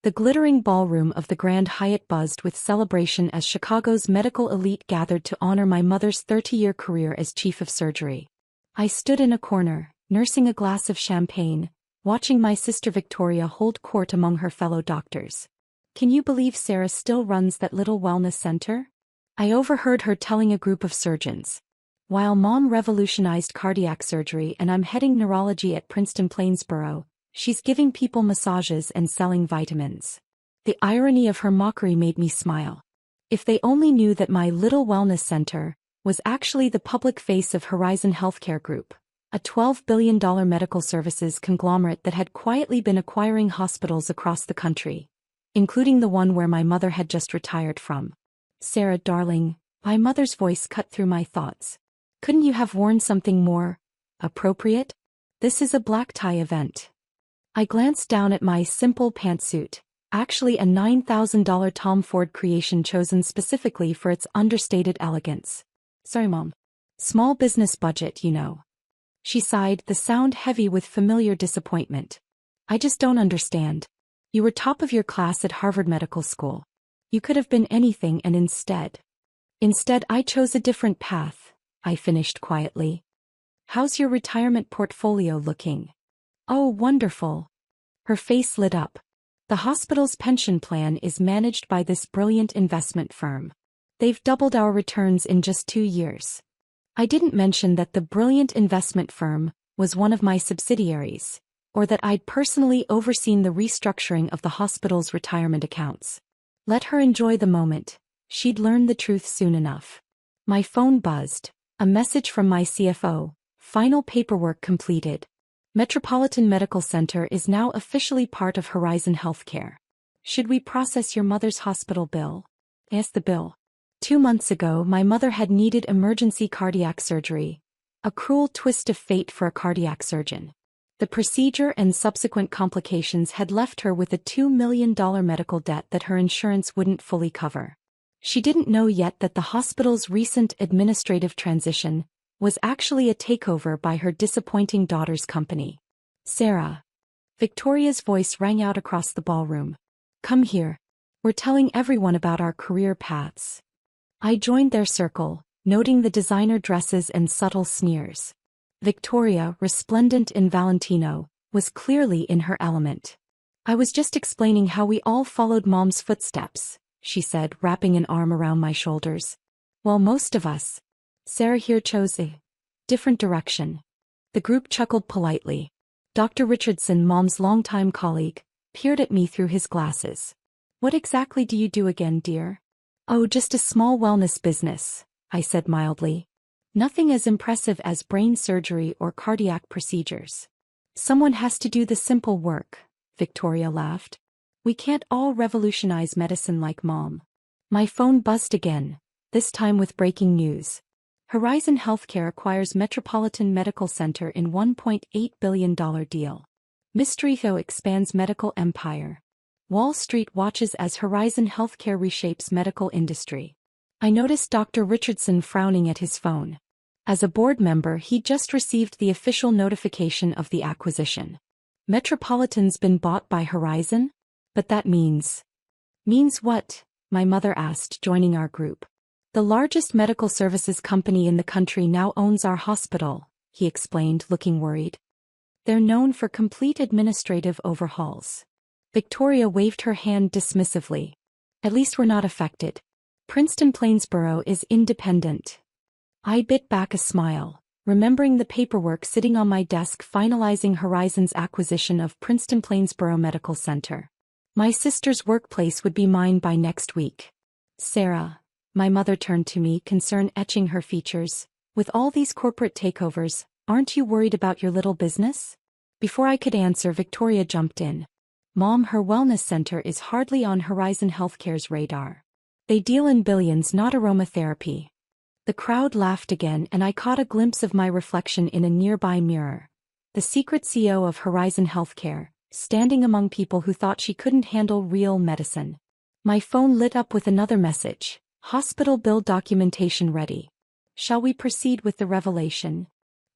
The glittering ballroom of the Grand Hyatt buzzed with celebration as Chicago's medical elite gathered to honor my mother's 30-year career as chief of surgery. I stood in a corner, nursing a glass of champagne, watching my sister Victoria hold court among her fellow doctors. "Can you believe Sarah still runs that little wellness center?" I overheard her telling a group of surgeons. "While Mom revolutionized cardiac surgery and I'm heading neurology at Princeton Plainsboro, she's giving people massages and selling vitamins." The irony of her mockery made me smile. If they only knew that my little wellness center was actually the public face of Horizon Healthcare Group, a $12 billion medical services conglomerate that had quietly been acquiring hospitals across the country, including the one where my mother had just retired from. "Sarah, darling," my mother's voice cut through my thoughts. "Couldn't you have worn something more appropriate? This is a black tie event." I glanced down at my simple pantsuit, actually a $9,000 Tom Ford creation chosen specifically for its understated elegance. "Sorry, Mom. Small business budget, you know." She sighed, the sound heavy with familiar disappointment. "I just don't understand. You were top of your class at Harvard Medical School. You could have been anything and Instead I chose a different path," I finished quietly. "How's your retirement portfolio looking?" "Oh, wonderful." Her face lit up. "The hospital's pension plan is managed by this brilliant investment firm. They've doubled our returns in just 2 years." I didn't mention that the brilliant investment firm was one of my subsidiaries, or that I'd personally overseen the restructuring of the hospital's retirement accounts. Let her enjoy the moment. She'd learn the truth soon enough. My phone buzzed. A message from my CFO. "Final paperwork completed. Metropolitan Medical Center is now officially part of Horizon Healthcare. Should we process your mother's hospital bill?" Asked the bill. 2 months ago, my mother had needed emergency cardiac surgery, a cruel twist of fate for a cardiac surgeon. The procedure and subsequent complications had left her with a $2 million medical debt that her insurance wouldn't fully cover. She didn't know yet that the hospital's recent administrative transition was actually a takeover by her disappointing daughter's company. "Sarah." Victoria's voice rang out across the ballroom. "Come here. We're telling everyone about our career paths." I joined their circle, noting the designer dresses and subtle sneers. Victoria, resplendent in Valentino, was clearly in her element. "I was just explaining how we all followed Mom's footsteps," she said, wrapping an arm around my shoulders. "Well, most of us. Sarah here chose a different direction." The group chuckled politely. Dr. Richardson, Mom's longtime colleague, peered at me through his glasses. "What exactly do you do again, dear?" "Oh, just a small wellness business," I said mildly. "Nothing as impressive as brain surgery or cardiac procedures." "Someone has to do the simple work," Victoria laughed. "We can't all revolutionize medicine like Mom." My phone buzzed again, this time with breaking news. Horizon Healthcare acquires Metropolitan Medical Center in $1.8 billion deal. Mysterio expands medical empire. Wall Street watches as Horizon Healthcare reshapes medical industry. I noticed Dr. Richardson frowning at his phone. As a board member, he just received the official notification of the acquisition. Metropolitan's been bought by Horizon? But that means... "Means what?" my mother asked, joining our group. "The largest medical services company in the country now owns our hospital," he explained, looking worried. "They're known for complete administrative overhauls." Victoria waved her hand dismissively. "At least we're not affected. Princeton Plainsboro is independent." I bit back a smile, remembering the paperwork sitting on my desk finalizing Horizon's acquisition of Princeton Plainsboro Medical Center. My sister's workplace would be mine by next week. "Sarah," my mother turned to me, concern etching her features, "with all these corporate takeovers, aren't you worried about your little business?" Before I could answer, Victoria jumped in. "Mom, her wellness center is hardly on Horizon Healthcare's radar. They deal in billions, not aromatherapy." The crowd laughed again, and I caught a glimpse of my reflection in a nearby mirror. The secret CEO of Horizon Healthcare, standing among people who thought she couldn't handle real medicine. My phone lit up with another message. "Hospital bill documentation ready. Shall we proceed with the revelation?"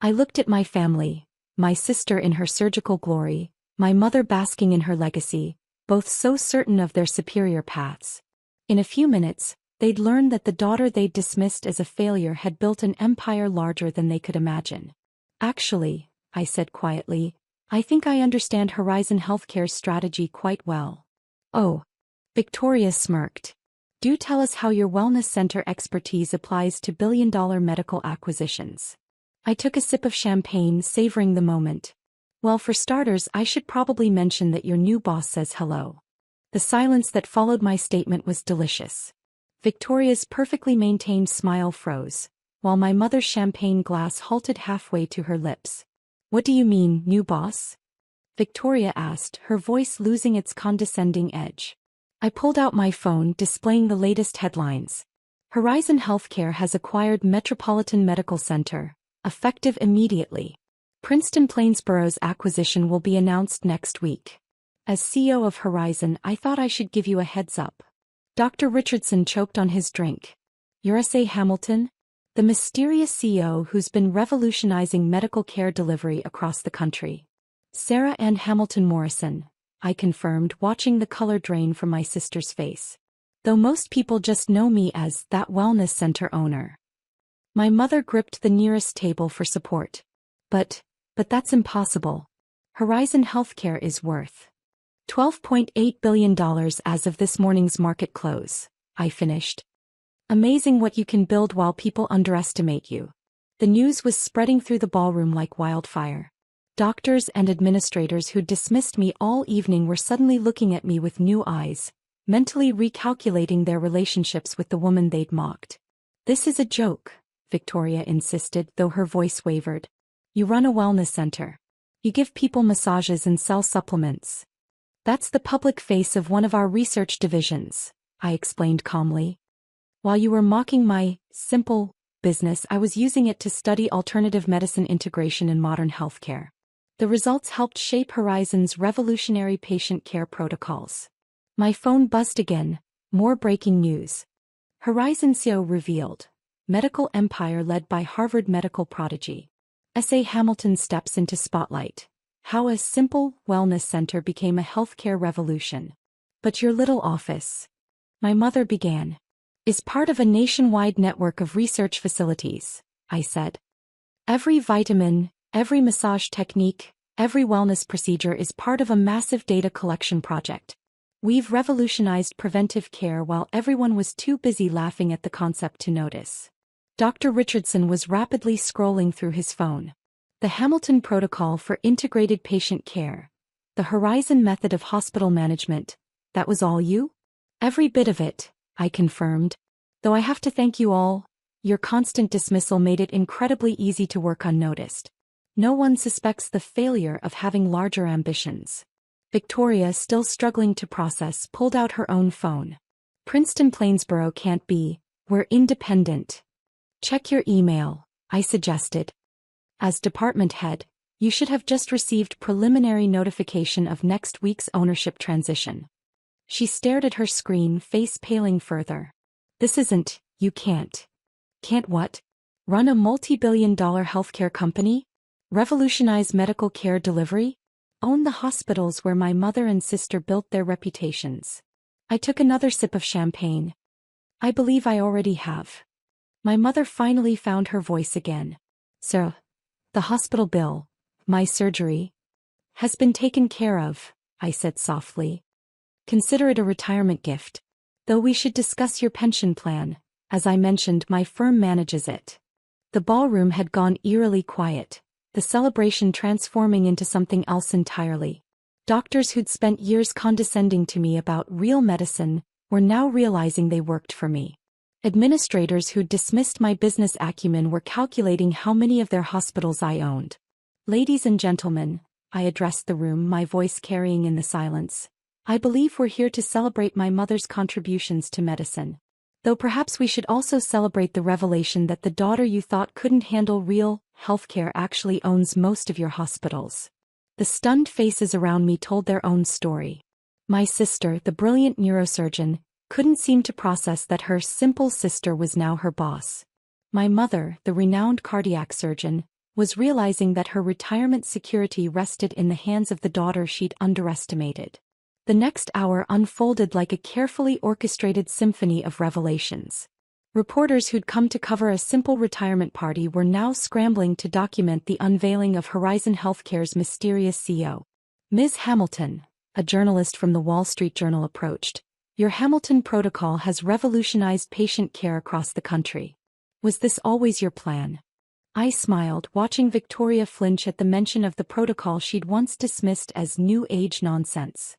I looked at my family, my sister in her surgical glory, my mother basking in her legacy, both so certain of their superior paths. In a few minutes, they'd learn that the daughter they'd dismissed as a failure had built an empire larger than they could imagine. Actually, I said quietly, I think I understand Horizon Healthcare's strategy quite well. Oh. Victoria smirked. Do tell us how your wellness center expertise applies to billion-dollar medical acquisitions. I took a sip of champagne, savoring the moment. Well, for starters, I should probably mention that your new boss says hello. The silence that followed my statement was delicious. Victoria's perfectly maintained smile froze, while my mother's champagne glass halted halfway to her lips. What do you mean, new boss? Victoria asked, her voice losing its condescending edge. I pulled out my phone, displaying the latest headlines. Horizon Healthcare has acquired Metropolitan Medical Center, effective immediately. Princeton Plainsborough's acquisition will be announced next week. As CEO of Horizon, I thought I should give you a heads up. Dr. Richardson choked on his drink. You're S.A. Hamilton? The mysterious CEO who's been revolutionizing medical care delivery across the country. Sarah Ann Hamilton Morrison, I confirmed, watching the color drain from my sister's face. Though most people just know me as that wellness center owner. My mother gripped the nearest table for support. But that's impossible. Horizon Healthcare is worth $12.8 billion as of this morning's market close, I finished. Amazing what you can build while people underestimate you. The news was spreading through the ballroom like wildfire. Doctors and administrators who'd dismissed me all evening were suddenly looking at me with new eyes, mentally recalculating their relationships with the woman they'd mocked. This is a joke, Victoria insisted, though her voice wavered. You run a wellness center. You give people massages and sell supplements. That's the public face of one of our research divisions, I explained calmly. While you were mocking my simple business, I was using it to study alternative medicine integration in modern healthcare. The results helped shape Horizon's revolutionary patient care protocols. My phone buzzed again, more breaking news. Horizon CEO revealed. Medical empire led by Harvard medical prodigy. S.A. Hamilton steps into spotlight. How a simple wellness center became a healthcare revolution. But your little office, my mother began, is part of a nationwide network of research facilities, I said. Every vitamin, every massage technique, every wellness procedure is part of a massive data collection project. We've revolutionized preventive care while everyone was too busy laughing at the concept to notice. Dr. Richardson was rapidly scrolling through his phone. The Hamilton Protocol for Integrated Patient Care. The Horizon Method of Hospital Management. That was all you? Every bit of it, I confirmed. Though I have to thank you all, your constant dismissal made it incredibly easy to work unnoticed. No one suspects the failure of having larger ambitions. Victoria, still struggling to process, pulled out her own phone. Princeton Plainsborough can't be. We're independent. Check your email, I suggested. As department head, you should have just received preliminary notification of next week's ownership transition. She stared at her screen, face paling further. This isn't, you can't. Can't what? Run a multi-billion-dollar healthcare company? Revolutionize medical care delivery? Own the hospitals where my mother and sister built their reputations? I took another sip of champagne. I believe I already have. My mother finally found her voice again. So, the hospital bill, my surgery, has been taken care of, I said softly. Consider it a retirement gift. Though we should discuss your pension plan, as I mentioned, my firm manages it. The ballroom had gone eerily quiet, the celebration transforming into something else entirely. Doctors who'd spent years condescending to me about real medicine were now realizing they worked for me. Administrators who'd dismissed my business acumen were calculating how many of their hospitals I owned. Ladies and gentlemen, I addressed the room, my voice carrying in the silence. I believe we're here to celebrate my mother's contributions to medicine. Though perhaps we should also celebrate the revelation that the daughter you thought couldn't handle real healthcare actually owns most of your hospitals. The stunned faces around me told their own story. My sister, the brilliant neurosurgeon, couldn't seem to process that her simple sister was now her boss. My mother, the renowned cardiac surgeon, was realizing that her retirement security rested in the hands of the daughter she'd underestimated. The next hour unfolded like a carefully orchestrated symphony of revelations. Reporters who'd come to cover a simple retirement party were now scrambling to document the unveiling of Horizon Healthcare's mysterious CEO. Ms. Hamilton, a journalist from the Wall Street Journal approached. Your Hamilton protocol has revolutionized patient care across the country. Was this always your plan? I smiled, watching Victoria flinch at the mention of the protocol she'd once dismissed as new age nonsense.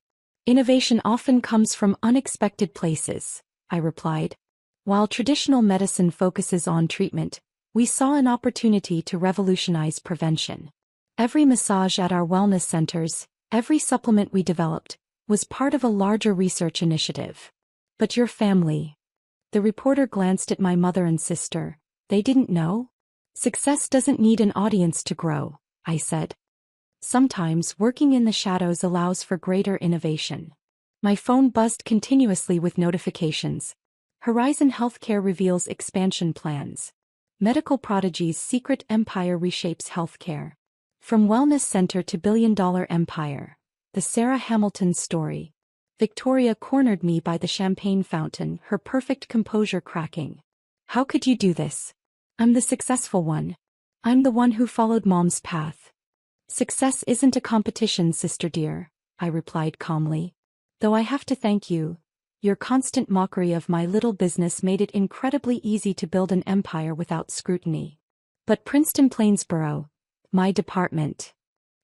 Innovation often comes from unexpected places, I replied. While traditional medicine focuses on treatment, we saw an opportunity to revolutionize prevention. Every massage at our wellness centers, every supplement we developed, was part of a larger research initiative. But your family. The reporter glanced at my mother and sister. They didn't know? Success doesn't need an audience to grow, I said. Sometimes working in the shadows allows for greater innovation. My phone buzzed continuously with notifications. Horizon Healthcare reveals expansion plans. Medical prodigy's secret empire reshapes healthcare. From wellness center to billion-dollar empire. The Sarah Hamilton story. Victoria cornered me by the champagne fountain, her perfect composure cracking. How could you do this? I'm the successful one. I'm the one who followed Mom's path. Success isn't a competition, sister dear, I replied calmly. Though I have to thank you. Your constant mockery of my little business made it incredibly easy to build an empire without scrutiny. But Princeton Plainsboro, my department,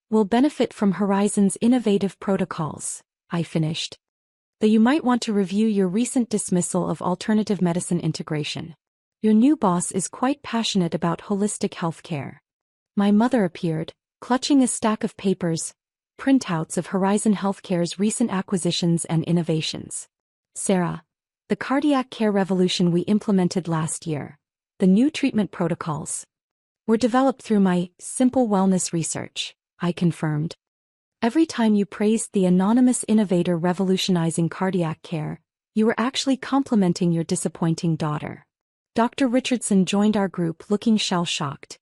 will benefit from Horizon's innovative protocols, I finished. Though you might want to review your recent dismissal of alternative medicine integration. Your new boss is quite passionate about holistic healthcare. My mother appeared, clutching a stack of papers, printouts of Horizon Healthcare's recent acquisitions and innovations. Sarah, the cardiac care revolution we implemented last year, the new treatment protocols, were developed through my simple wellness research, I confirmed. Every time you praised the anonymous innovator revolutionizing cardiac care, you were actually complimenting your disappointing daughter. Dr. Richardson joined our group looking shell-shocked.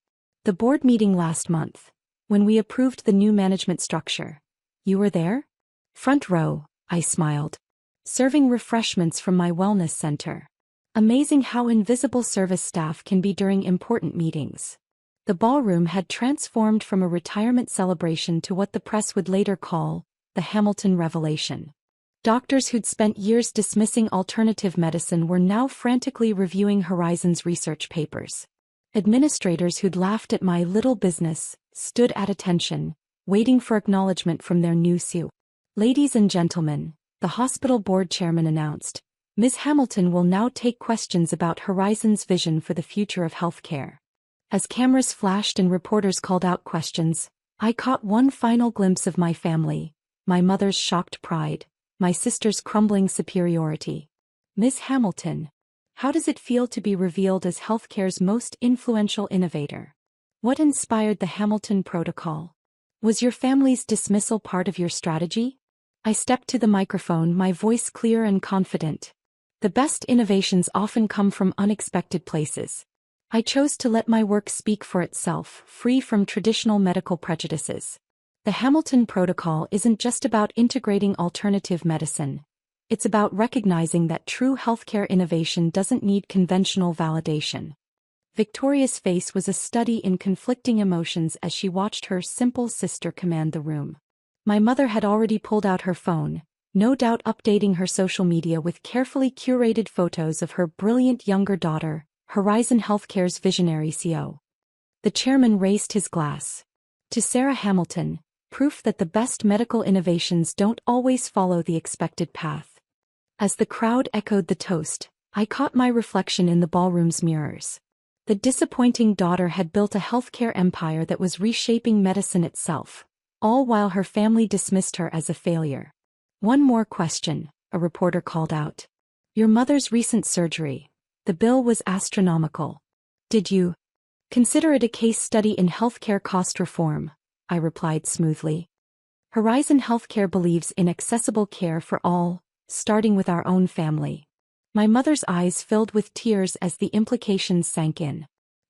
The board meeting last month, when we approved the new management structure. You were there? Front row, I smiled. Serving refreshments from my wellness center. Amazing how invisible service staff can be during important meetings. The ballroom had transformed from a retirement celebration to what the press would later call the Hamilton Revelation. Doctors who'd spent years dismissing alternative medicine were now frantically reviewing Horizon's research papers. Administrators who'd laughed at my little business stood at attention, waiting for acknowledgement from their new CEO. Ladies and gentlemen, the hospital board chairman announced, Ms. Hamilton will now take questions about Horizon's vision for the future of healthcare. As cameras flashed and reporters called out questions, I caught one final glimpse of my family, my mother's shocked pride, my sister's crumbling superiority. Ms. Hamilton, how does it feel to be revealed as healthcare's most influential innovator? What inspired the Hamilton Protocol? Was your family's dismissal part of your strategy? I stepped to the microphone, my voice clear and confident. The best innovations often come from unexpected places. I chose to let my work speak for itself, free from traditional medical prejudices. The Hamilton Protocol isn't just about integrating alternative medicine. It's about recognizing that true healthcare innovation doesn't need conventional validation. Victoria's face was a study in conflicting emotions as she watched her simple sister command the room. My mother had already pulled out her phone, no doubt updating her social media with carefully curated photos of her brilliant younger daughter, Horizon Healthcare's visionary CEO. The chairman raised his glass. To Sarah Hamilton, proof that the best medical innovations don't always follow the expected path. As the crowd echoed the toast, I caught my reflection in the ballroom's mirrors. The disappointing daughter had built a healthcare empire that was reshaping medicine itself, all while her family dismissed her as a failure. One more question, a reporter called out. Your mother's recent surgery. The bill was astronomical. Did you consider it a case study in healthcare cost reform? I replied smoothly. Horizon Healthcare believes in accessible care for all, starting with our own family. My mother's eyes filled with tears as the implications sank in.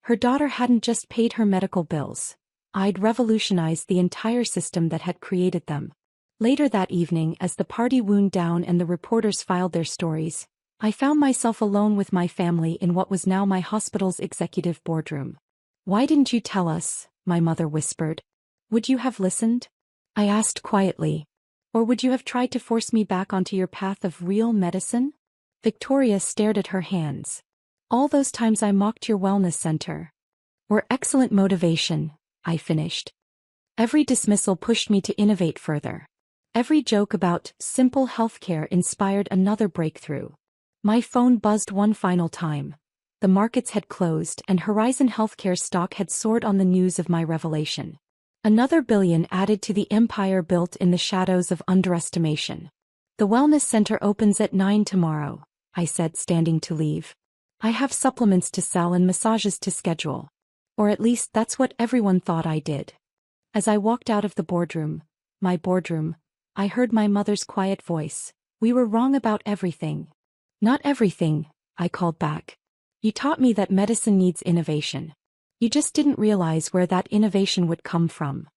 Her daughter hadn't just paid her medical bills. I'd revolutionized the entire system that had created them. Later that evening, as the party wound down and the reporters filed their stories, I found myself alone with my family in what was now my hospital's executive boardroom. "Why didn't you tell us?" my mother whispered. "Would you have listened?" I asked quietly. "Or would you have tried to force me back onto your path of real medicine?" Victoria stared at her hands. "All those times I mocked your wellness center were excellent motivation," I finished. "Every dismissal pushed me to innovate further. Every joke about simple healthcare inspired another breakthrough." My phone buzzed one final time. The markets had closed and Horizon Healthcare stock had soared on the news of my revelation. Another billion added to the empire built in the shadows of underestimation. "The wellness center opens at 9 tomorrow," I said, standing to leave. "I have supplements to sell and massages to schedule. Or at least that's what everyone thought I did." As I walked out of the boardroom, my boardroom, I heard my mother's quiet voice. "We were wrong about everything." "Not everything," I called back. "You taught me that medicine needs innovation. You just didn't realize where that innovation would come from."